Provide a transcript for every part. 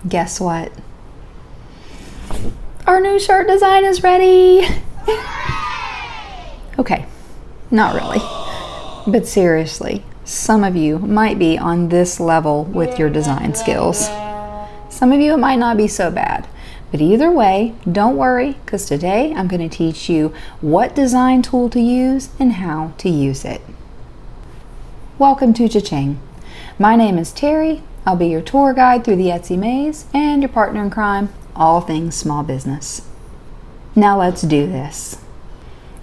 Guess what? Our new shirt design is ready! Okay, not really. But seriously, some of you might be on this level with your design skills. Some of you, it might not be so bad. But either way, don't worry, because today I'm going to teach you what design tool to use and how to use it. Welcome to Cha-Ching. My name is Terry. I'll be your tour guide through the Etsy maze and your partner in crime, all things small business. Now let's do this.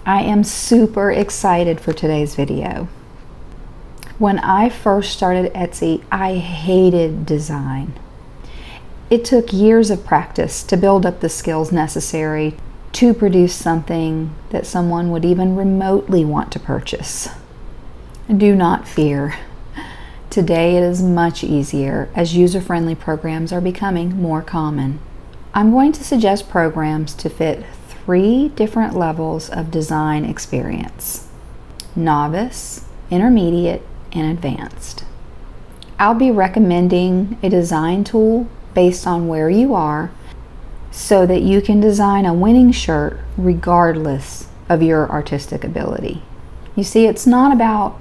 I am super excited for today's video. When I first started Etsy, I hated design. It took years of practice to build up the skills necessary to produce something that someone would even remotely want to purchase. Do not fear. Today it is much easier as user-friendly programs are becoming more common. I'm going to suggest programs to fit 3 different levels of design experience: novice, intermediate, and advanced. I'll be recommending a design tool based on where you are so that you can design a winning shirt regardless of your artistic ability. You see, it's not about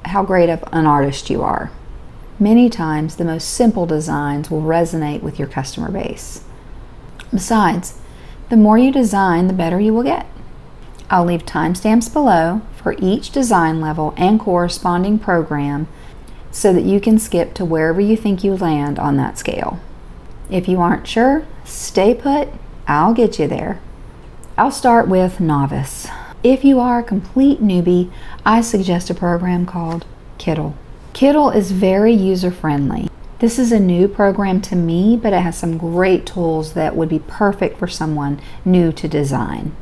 how great of an artist you are. Many times the most simple designs will resonate with your customer base. Besides, the more you design, the better you will get. I'll leave timestamps below for each design level and corresponding program so that you can skip to wherever you think you land on that scale. If you aren't sure, stay put, I'll get you there. I'll start with novice. If you are a complete newbie, I suggest a program called Kittl. Kittl is very user-friendly. This is a new program to me, but it has some great tools that would be perfect for someone new to design.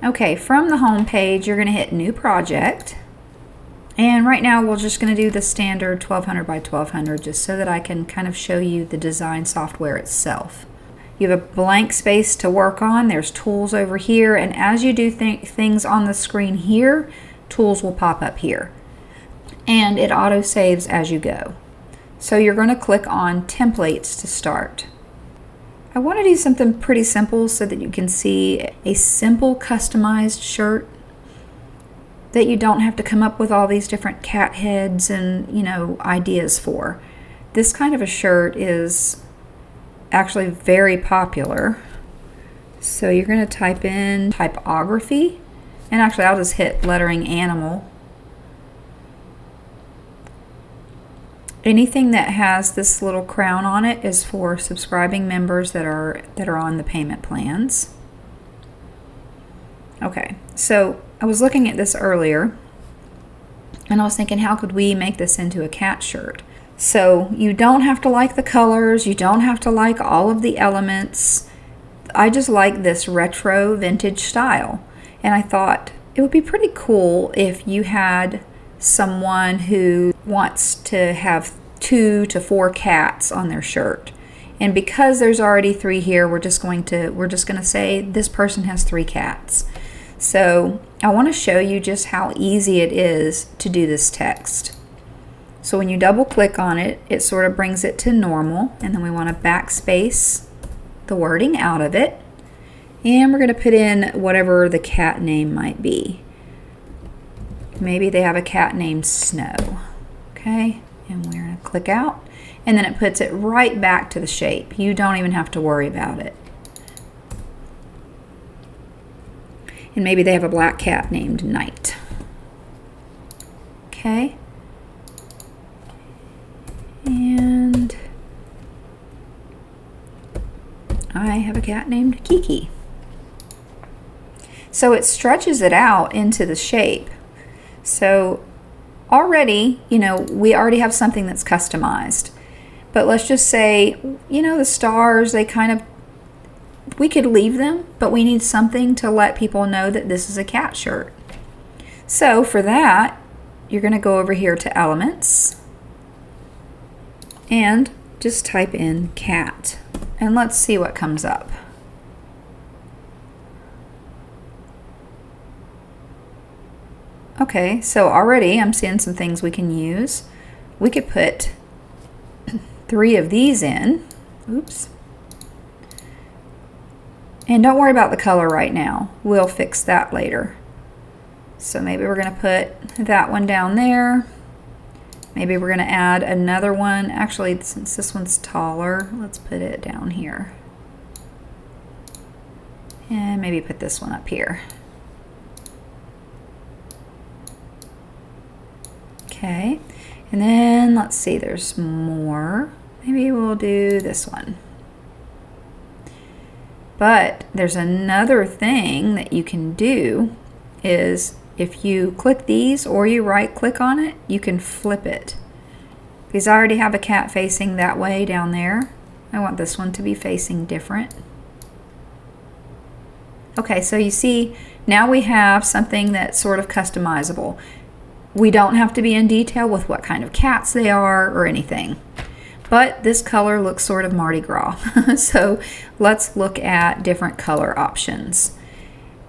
Okay, from the home page, you're going to hit New Project. And right now we're just going to do the standard 1200 by 1200 just so that I can kind of show you the design software itself. You have a blank space to work on. There's tools over here, and as you do things on the screen here, tools will pop up here. And it auto saves as you go. So you're going to click on templates to start. I want to do something pretty simple so that you can see a simple customized shirt that you don't have to come up with all these different cat heads and, ideas for. This kind of a shirt is actually very popular. So you're going to type in typography, and actually I'll just hit lettering animal. Anything that has this little crown on it is for subscribing members that are on the payment plans. Okay, so I was looking at this earlier and I was thinking, how could we make this into a cat shirt? So you don't have to like the colors, you don't have to like all of the elements. I just like this retro vintage style. And I thought it would be pretty cool if you had someone who wants to have 2 to 4 cats on their shirt. And because there's already 3 here, we're just going to say this person has 3 cats. So I want to show you just how easy it is to do this text. So when you double click on it, it sort of brings it to normal, and then we want to backspace the wording out of it, and we're going to put in whatever the cat name might be. Maybe they have a cat named Snow. Okay, and we're going to click out, and then it puts it right back to the shape. You don't even have to worry about it. And maybe they have a black cat named Night. Okay. And I have a cat named Kiki. So it stretches it out into the shape. So already, we already have something that's customized. But let's just say, the stars, we could leave them, but we need something to let people know that this is a cat shirt. So for that, you're going to go over here to Elements and just type in cat. And let's see what comes up. Okay, so already I'm seeing some things we can use. We could put 3 of these in. Oops. And don't worry about the color right now. We'll fix that later. So maybe we're going to put that one down there. Maybe we're going to add another one. Actually, since this one's taller, let's put it down here. And maybe put this one up here. Okay, and then let's see, there's more. Maybe we'll do this one. But there's another thing that you can do is if you click these or you right click on it, you can flip it. Because I already have a cat facing that way down there. I want this one to be facing different. Okay, so you see, now we have something that's sort of customizable. We don't have to be in detail with what kind of cats they are or anything. But this color looks sort of Mardi Gras. So let's look at different color options.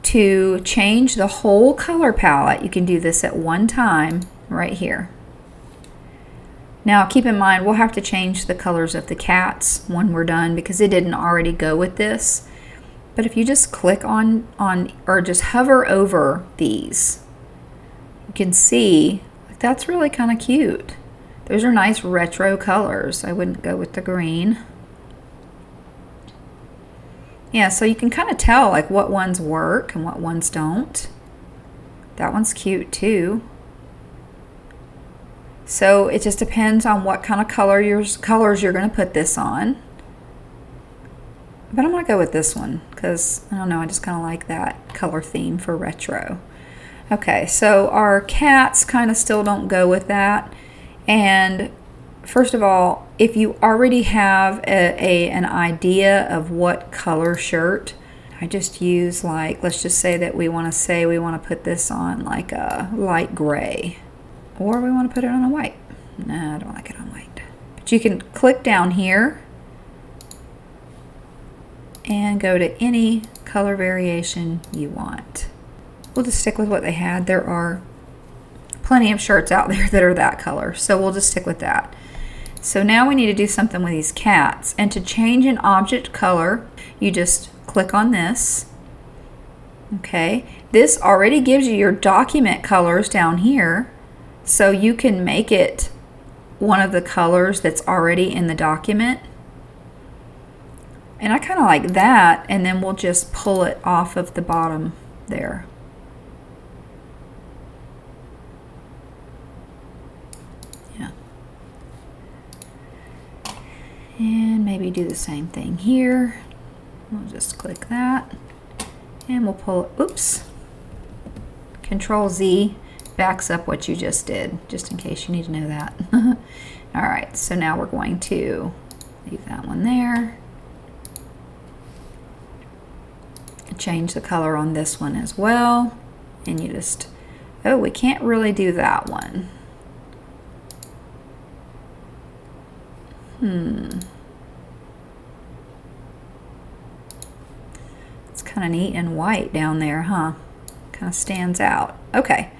To change the whole color palette, you can do this at one time right here. Now keep in mind, we'll have to change the colors of the cats when we're done because it didn't already go with this. But if you just click on or just hover over these, you can see that's really kind of cute. Those are nice retro colors. I wouldn't go with the green. Yeah, so you can kind of tell like what ones work and what ones don't. That one's cute too. So it just depends on what kind of colors you're going to put this on. But I'm going to go with this one because, I don't know, I just kind of like that color theme for retro. Okay, so our cats kind of still don't go with that. And first of all, if you already have an idea of what color shirt, I just use like, let's just say that we want to put this on like a light gray. Or we want to put it on a white. No, I don't like it on white. But you can click down here and go to any color variation you want. We'll just stick with what they had. There are plenty of shirts out there that are that color, so we'll just stick with that. So now we need to do something with these cats, and to change an object color, you just click on this. Okay, this already gives you your document colors down here, so you can make it one of the colors that's already in the document. And I kind of like that, and then we'll just pull it off of the bottom there. Yeah. And maybe do the same thing here. We'll just click that, and we'll pull it, oops. Control Z backs up what you just did, just in case you need to know that. All right, so now we're going to leave that one there. Change the color on this one as well, and you just, oh, we can't really do that one. It's kind of neat and white down there, huh? Kind of stands out. Okay,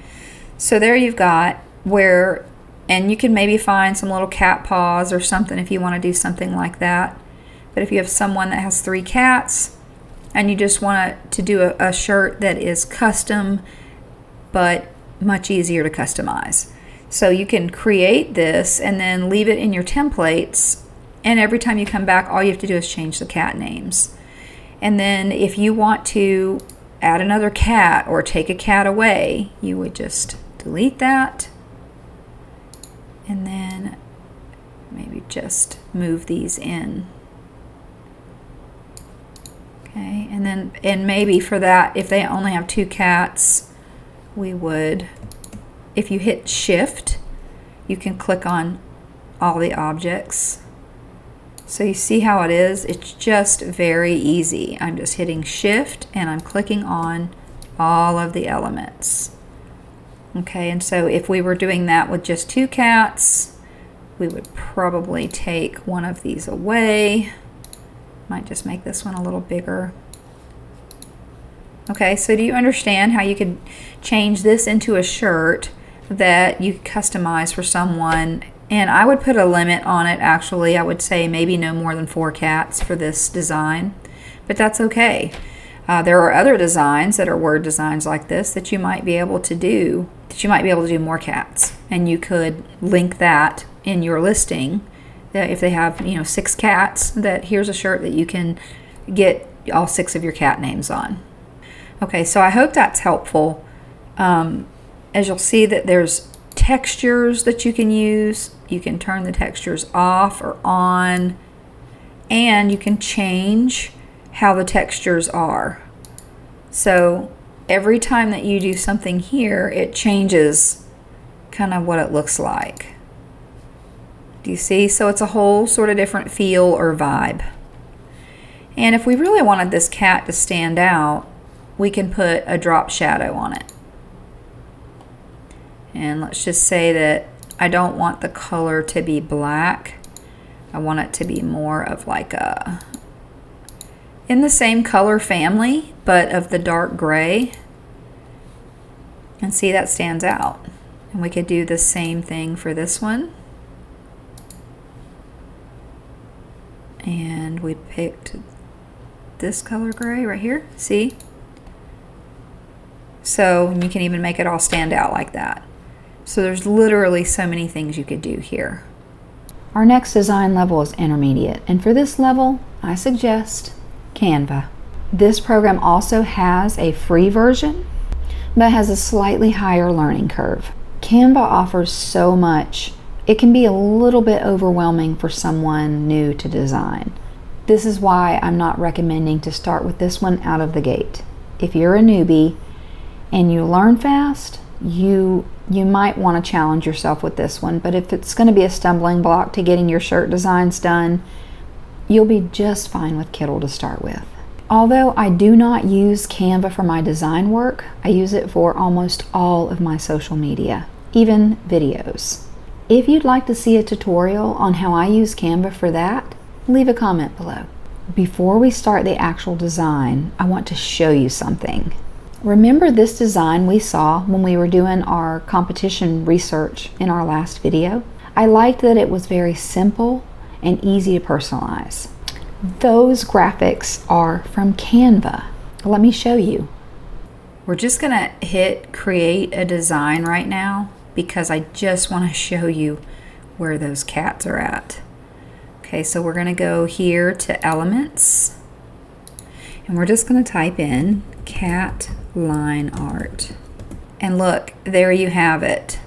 so there you've got where, and you can maybe find some little cat paws or something if you want to do something like that. But if you have someone that has 3 cats, and you just want to do a shirt that is custom but much easier to customize. So you can create this and then leave it in your templates, and every time you come back all you have to do is change the cat names. And then if you want to add another cat or take a cat away, you would just delete that and then maybe just move these in. Okay, and maybe for that, if they only have 2 cats, we would, if you hit Shift, you can click on all the objects. So you see how it is? It's just very easy. I'm just hitting Shift and I'm clicking on all of the elements. Okay, and so if we were doing that with just 2 cats, we would probably take one of these away. Might just make this one a little bigger. Okay, so do you understand how you could change this into a shirt that you could customize for someone And I would put a limit on it, actually. I would say maybe no more than 4 cats for this design, but that's okay. There are other designs that are word designs like this that you might be able to do, more cats. And you could link that in your listing, that if they have, 6 cats, that here's a shirt that you can get all 6 of your cat names on. Okay, so I hope that's helpful. As you'll see that there's textures that you can use. You can turn the textures off or on, and you can change how the textures are. So every time that you do something here, it changes kind of what it looks like. Do you see? So it's a whole sort of different feel or vibe. And if we really wanted this cat to stand out, we can put a drop shadow on it. And let's just say that I don't want the color to be black. I want it to be more of like in the same color family, but of the dark gray. And see, that stands out. And we could do the same thing for this one. And we picked this color gray right here, see? So you can even make it all stand out like that. So there's literally so many things you could do here. Our next design level is intermediate, and for this level, I suggest Canva. This program also has a free version, but has a slightly higher learning curve. Canva offers so much, it can be a little bit overwhelming for someone new to design. This is why I'm not recommending to start with this one out of the gate. If you're a newbie and you learn fast, you might want to challenge yourself with this one, but if it's going to be a stumbling block to getting your shirt designs done, you'll be just fine with Kittl to start with. Although I do not use Canva for my design work, I use it for almost all of my social media, even videos. If you'd like to see a tutorial on how I use Canva for that, leave a comment below. Before we start the actual design, I want to show you something. Remember this design we saw when we were doing our competition research in our last video? I liked that it was very simple and easy to personalize. Those graphics are from Canva. Let me show you. We're just gonna hit create a design right now because I just want to show you where those cats are at. Okay, so we're gonna go here to elements, and we're just gonna type in cat line art. And look, there you have it.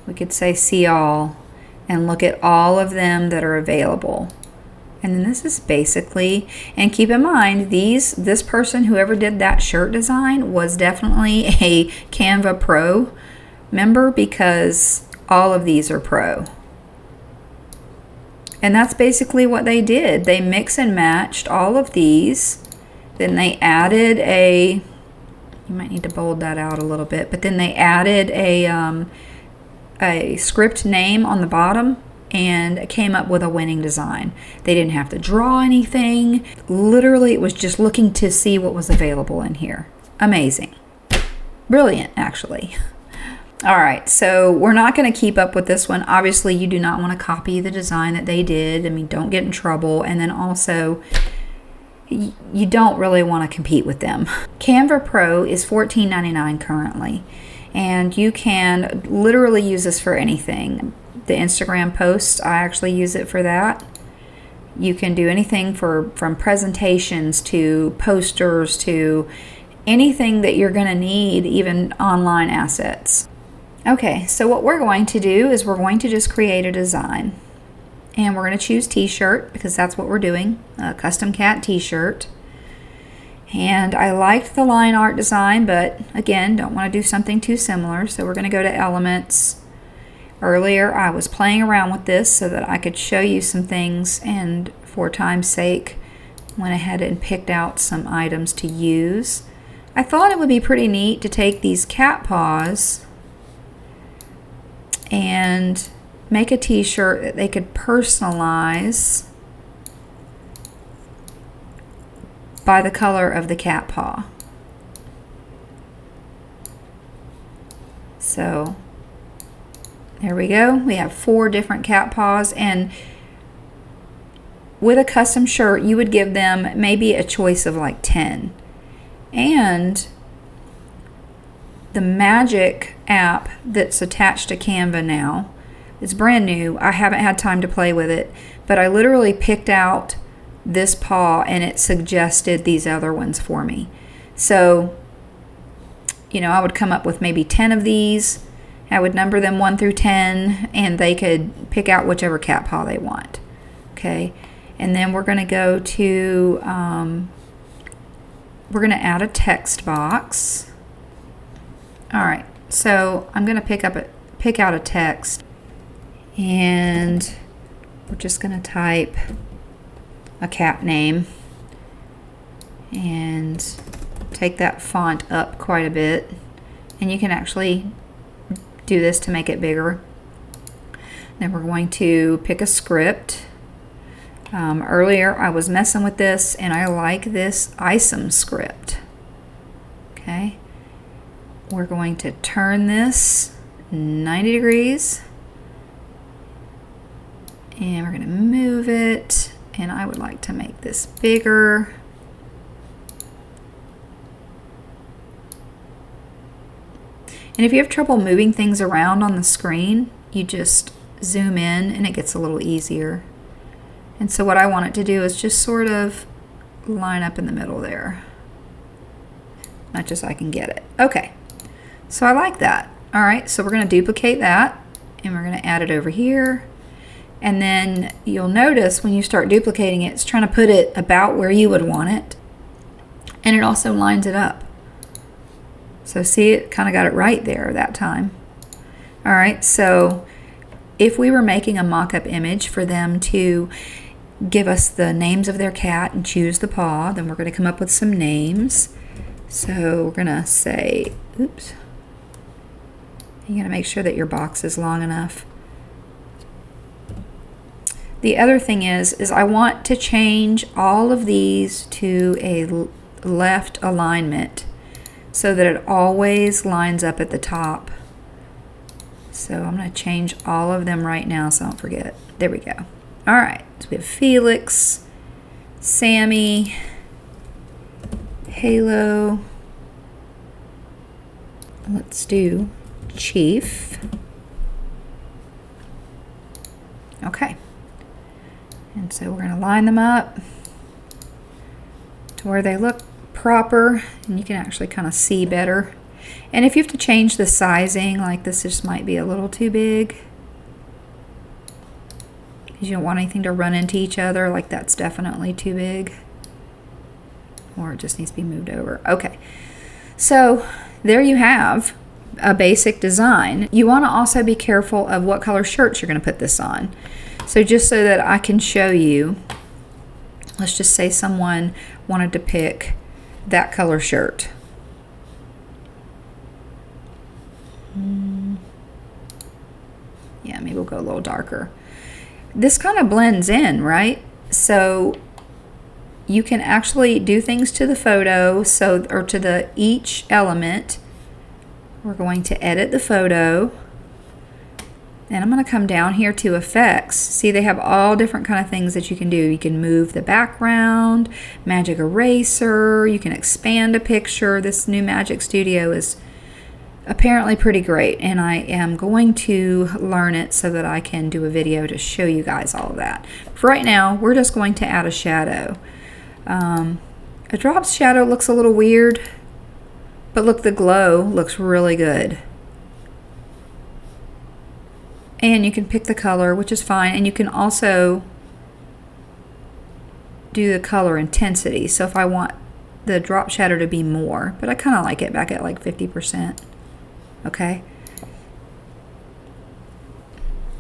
We could say see all and look at all of them that are available. And then this is basically, and keep in mind, this person, whoever did that shirt design, was definitely a Canva Pro member because all of these are pro. And that's basically what they did. They mix and matched all of these. Then they added you might need to bold that out a little bit, but then they added a script name on the bottom and came up with a winning design. They didn't have to draw anything. Literally, it was just looking to see what was available in here. Amazing. Brilliant, actually. All right, so we're not going to keep up with this one. Obviously, you do not want to copy the design that they did. I mean, don't get in trouble. And then also, you don't really want to compete with them. Canva Pro is $14.99 currently, and you can literally use this for anything. The Instagram posts, I actually use it for that. You can do anything from presentations to posters to anything that you're going to need, even online assets. Okay, so what we're going to do is we're going to just create a design. And we're going to choose t-shirt because that's what we're doing, a custom cat t-shirt. And I liked the line art design, but again, don't want to do something too similar. So we're going to go to elements. Earlier, I was playing around with this so that I could show you some things, and for time's sake, went ahead and picked out some items to use. I thought it would be pretty neat to take these cat paws and make a t-shirt that they could personalize by the color of the cat paw. So There we go. We have 4 different cat paws, and with a custom shirt, you would give them maybe a choice of like 10. And the Magic app that's attached to Canva now, it's brand new. I haven't had time to play with it, but I literally picked out this paw and it suggested these other ones for me. So, you know, I would come up with maybe 10 of these. I would number them 1 through 10, and they could pick out whichever cat paw they want. Okay, and then we're going to go to, we're going to add a text box. All right, so I'm going to pick out a text, and we're just going to type a cat name and take that font up quite a bit, and you can actually do this to make it bigger. Then we're going to pick a script. Earlier I was messing with this, and I like this ISOM script. Okay, we're going to turn this 90 degrees, and we're going to move it, and I would like to make this bigger. And if you have trouble moving things around on the screen, you just zoom in and it gets a little easier. And so what I want it to do is just sort of line up in the middle there. Not just I can get it. Okay, so I like that. All right, so we're going to duplicate that, and we're going to add it over here. And then you'll notice when you start duplicating it, it's trying to put it about where you would want it. And it also lines it up. So see, it kind of got it right there that time. All right, so if we were making a mock-up image for them to give us the names of their cat and choose the paw, then we're going to come up with some names. So we're going to say, oops, you got to make sure that your box is long enough. The other thing is I want to change all of these to a left alignment, so that it always lines up at the top. So I'm going to change all of them right now so I don't forget. There we go. All right, so we have Felix, Sammy, Halo. Let's do Chief. Okay. And so we're going to line them up to where they look proper, and you can actually kind of see better. And if you have to change the sizing, like this just might be a little too big because you don't want anything to run into each other, like that's definitely too big, or it just needs to be moved over. Okay, so there you have a basic design. You want to also be careful of what color shirts you're going to put this on. So just so that I can show you, let's just say someone wanted to pick that color shirt. Yeah, maybe we'll go a little darker. This kind of blends in, right? So you can actually do things to the photo, or to each element. We're going to edit the photo, and I'm going to come down here to effects. See, they have all different kind of things that you can do. You can move the background, magic eraser, you can expand a picture. This new Magic Studio is apparently pretty great, and I am going to learn it so that I can do a video to show you guys all of that. For right now, we're just going to add a shadow. A drop shadow looks a little weird, but look, the glow looks really good. And you can pick the color, which is fine, and you can also do the color intensity. So if I want the drop shadow to be more, but I kind of like it back at like 50%. Okay.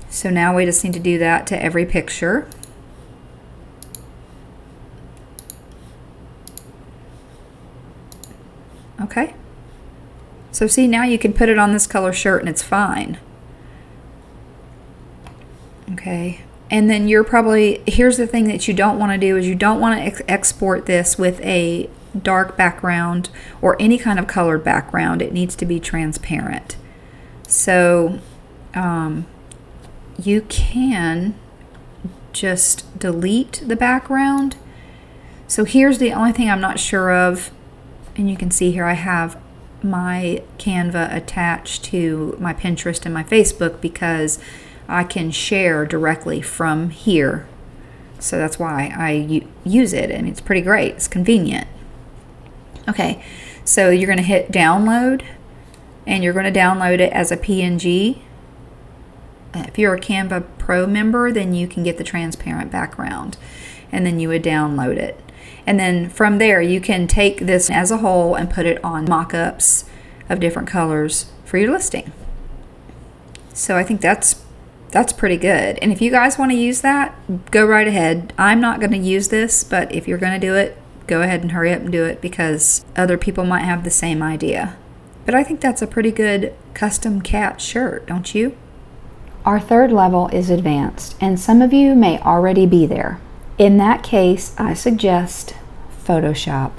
So now we just need to do that to every picture. Okay. So see, now you can put it on this color shirt and it's fine. Okay. And then you're probably, here's the thing that you don't want to do is you don't want to export this with a dark background or any kind of colored background. It needs to be transparent. So you can just delete the background. So here's the only thing I'm not sure of, and you can see here I have my Canva attached to my Pinterest and my Facebook because I can share directly from here. So that's why I use it, and it's pretty great. It's convenient. Okay, so you're going to hit download, and you're going to download it as a PNG. If you're a Canva Pro member, then you can get the transparent background, and then you would download it. And then from there, you can take this as a whole and put it on mock-ups of different colors for your listing. So I think that's pretty good. And if you guys want to use that, go right ahead. I'm not going to use this, but if you're going to do it, go ahead and hurry up and do it because other people might have the same idea. But I think that's a pretty good custom cat shirt, don't you? Our third level is advanced, and some of you may already be there. In that case, I suggest Photoshop.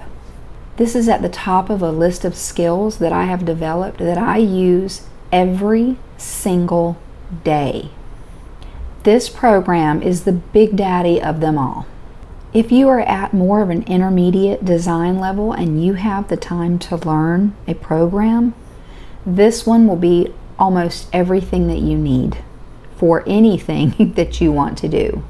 This is at the top of a list of skills that I have developed that I use every single day. This program is the big daddy of them all. If you are at more of an intermediate design level and you have the time to learn a program, this one will be almost everything that you need for anything that you want to do.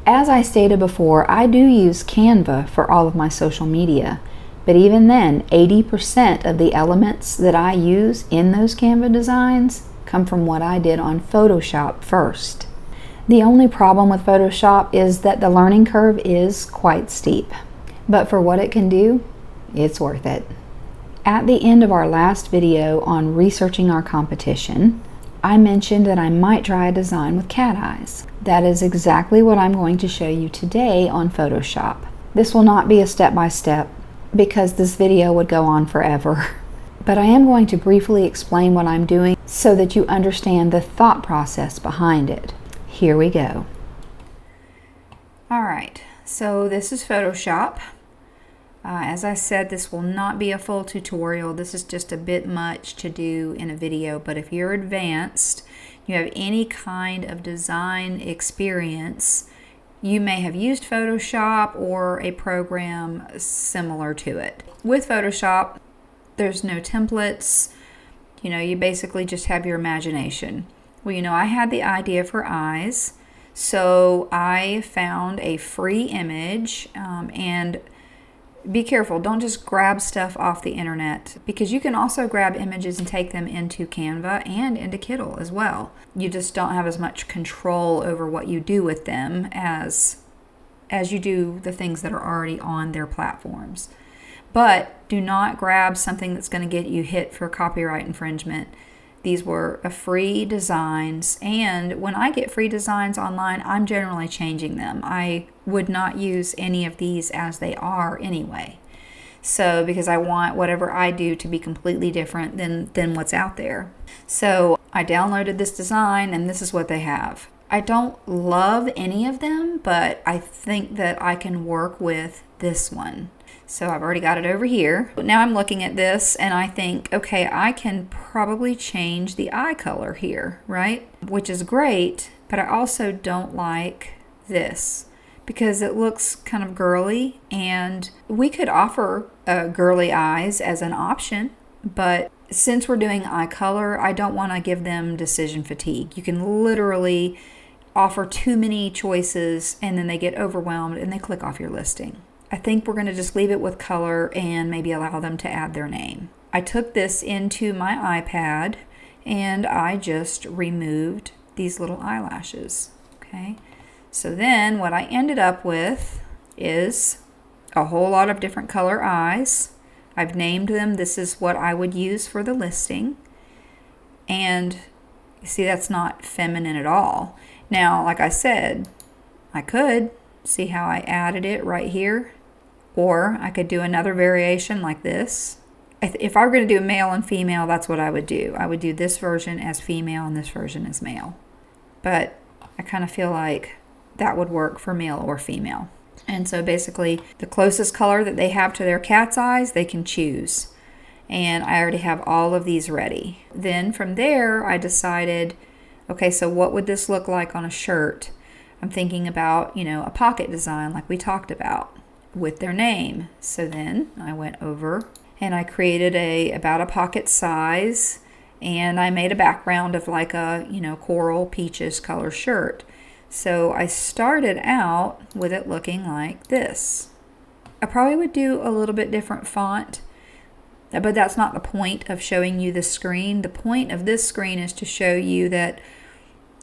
As I stated before, I do use Canva for all of my social media, but even then, 80% of the elements that I use in those Canva designs come from what I did on Photoshop first. The only problem with Photoshop is that the learning curve is quite steep, but for what it can do, it's worth it. At the end of our last video on researching our competition, I mentioned that I might try a design with cat eyes. That is exactly what I'm going to show you today on Photoshop. This will not be a step-by-step because this video would go on forever. But I am going to briefly explain what I'm doing so that you understand the thought process behind it. Here we go. Alright, so this is Photoshop. As I said, this will not be a full tutorial. This is just a bit much to do in a video, but if you're advanced, you have any kind of design experience, you may have used Photoshop or a program similar to it. With Photoshop, there's no templates. You basically just have your imagination. Well, I had the idea for eyes, so I found a free image, and be careful, don't just grab stuff off the internet, because you can also grab images and take them into Canva and into Kittl as well. You just don't have as much control over what you do with them as you do the things that are already on their platforms. But do not grab something that's going to get you hit for copyright infringement. These were free designs, and when I get free designs online, I'm generally changing them. I would not use any of these as they are anyway. So, because I want whatever I do to be completely different than what's out there. So, I downloaded this design, and this is what they have. I don't love any of them, but I think that I can work with this one. So I've already got it over here. But now I'm looking at this and I think, okay, I can probably change the eye color here, right? Which is great, but I also don't like this because it looks kind of girly, and we could offer girly eyes as an option, but since we're doing eye color, I don't want to give them decision fatigue. You can literally offer too many choices and then they get overwhelmed and they click off your listing. I think we're going to just leave it with color and maybe allow them to add their name. I took this into my iPad and I just removed these little eyelashes. Okay, so then what I ended up with is a whole lot of different color eyes. I've named them. This is what I would use for the listing. And you see, that's not feminine at all. Now, like I said, I could see how I added it right here. Or I could do another variation like this. If I were going to do a male and female, that's what I would do. I would do this version as female and this version as male. But I kind of feel like that would work for male or female. And so basically, the closest color that they have to their cat's eyes, they can choose. And I already have all of these ready. Then from there, I decided Okay, so what would this look like on a shirt? I'm thinking about, a pocket design like we talked about with their name. So then I went over and I created about a pocket size, and I made a background of like a, coral peaches color shirt. So I started out with it looking like this. I probably would do a little bit different font, but that's not the point of showing you the screen. The point of this screen is to show you that,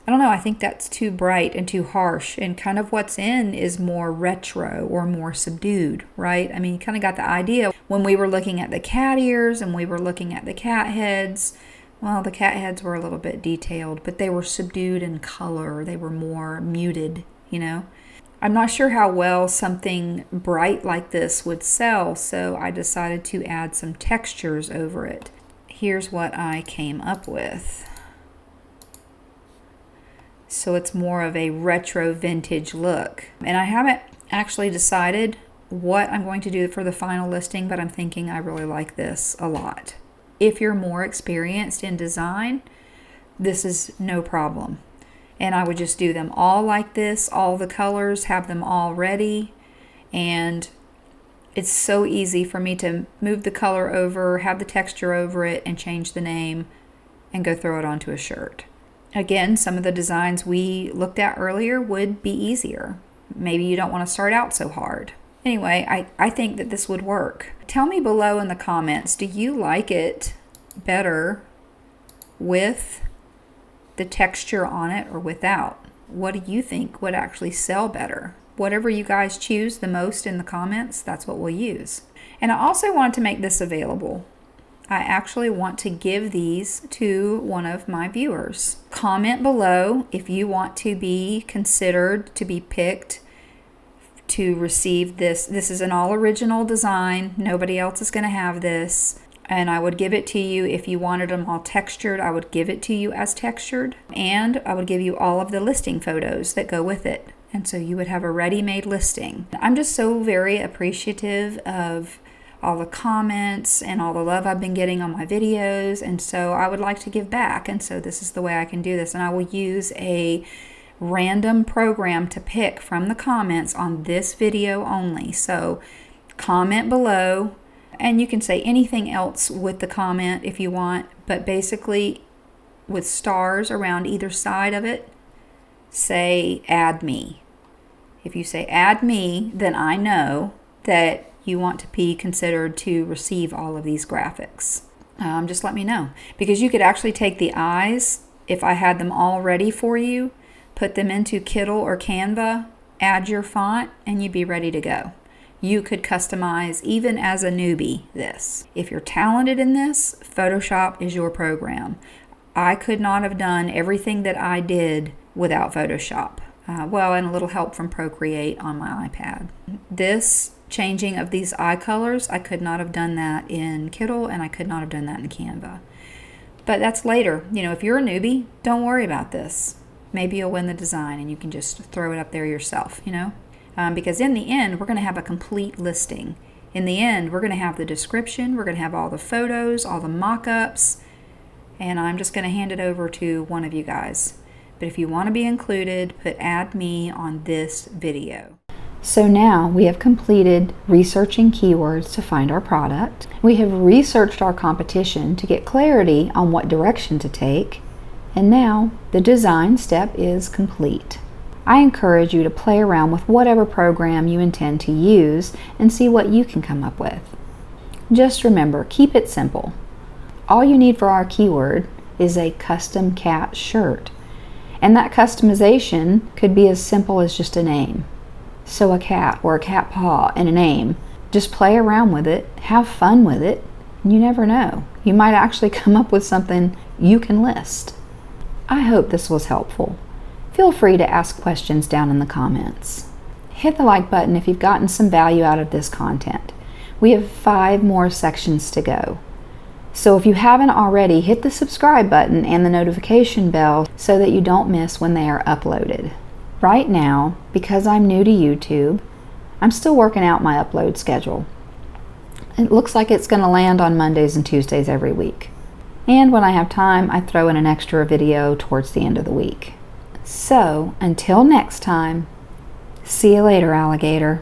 I don't know, I think that's too bright and too harsh, and kind of what's in is more retro or more subdued, right? I mean, you kind of got the idea. When we were looking at the cat ears and we were looking at the cat heads, well, the cat heads were a little bit detailed, but they were subdued in color. They were more muted, I'm not sure how well something bright like this would sell, so I decided to add some textures over it. Here's what I came up with. So it's more of a retro vintage look. And I haven't actually decided what I'm going to do for the final listing, but I'm thinking I really like this a lot. If you're more experienced in design, this is no problem. And I would just do them all like this, all the colors, have them all ready. And it's so easy for me to move the color over, have the texture over it, and change the name, and go throw it onto a shirt. Again, some of the designs we looked at earlier would be easier. Maybe you don't want to start out so hard. Anyway, I think that this would work. Tell me below in the comments, do you like it better with the texture on it or without? What do you think would actually sell better? Whatever you guys choose the most in the comments, that's what we'll use. And I also want to make this available. I actually want to give these to one of my viewers. Comment below if you want to be considered to be picked to receive this. This is an all original design. Nobody else is going to have this. And I would give it to you if you wanted them all textured. I would give it to you as textured. And I would give you all of the listing photos that go with it. And so you would have a ready-made listing. I'm just so very appreciative of all the comments and all the love I've been getting on my videos. And so I would like to give back. And so this is the way I can do this. And I will use a random program to pick from the comments on this video only. So comment below. And you can say anything else with the comment if you want, but basically with stars around either side of it, say add me. If you say add me, then I know that you want to be considered to receive all of these graphics. Just let me know. Because you could actually take the eyes, if I had them all ready for you, put them into Kittl or Canva, add your font, and you'd be ready to go. You could customize, even as a newbie, this. If you're talented in this, Photoshop is your program. I could not have done everything that I did without Photoshop. Well, and a little help from Procreate on my iPad. This changing of these eye colors, I could not have done that in Kittl, and I could not have done that in Canva. But that's later. If you're a newbie, don't worry about this. Maybe you'll win the design and you can just throw it up there yourself, because in the end, we're going to have a complete listing. In the end, we're going to have the description, we're going to have all the photos, all the mock-ups, and I'm just going to hand it over to one of you guys. But if you want to be included, put add me on this video. So now we have completed researching keywords to find our product. We have researched our competition to get clarity on what direction to take. And now the design step is complete. I encourage you to play around with whatever program you intend to use and see what you can come up with. Just remember, keep it simple. All you need for our keyword is a custom cat shirt. And that customization could be as simple as just a name. So a cat or a cat paw and a name. Just play around with it, have fun with it. You never know. You might actually come up with something you can list. I hope this was helpful. Feel free to ask questions down in the comments. Hit the like button if you've gotten some value out of this content. We have 5 more sections to go. So if you haven't already, hit the subscribe button and the notification bell so that you don't miss when they are uploaded. Right now, because I'm new to YouTube, I'm still working out my upload schedule. It looks like it's going to land on Mondays and Tuesdays every week. And when I have time, I throw in an extra video towards the end of the week. So, until next time, see you later, alligator.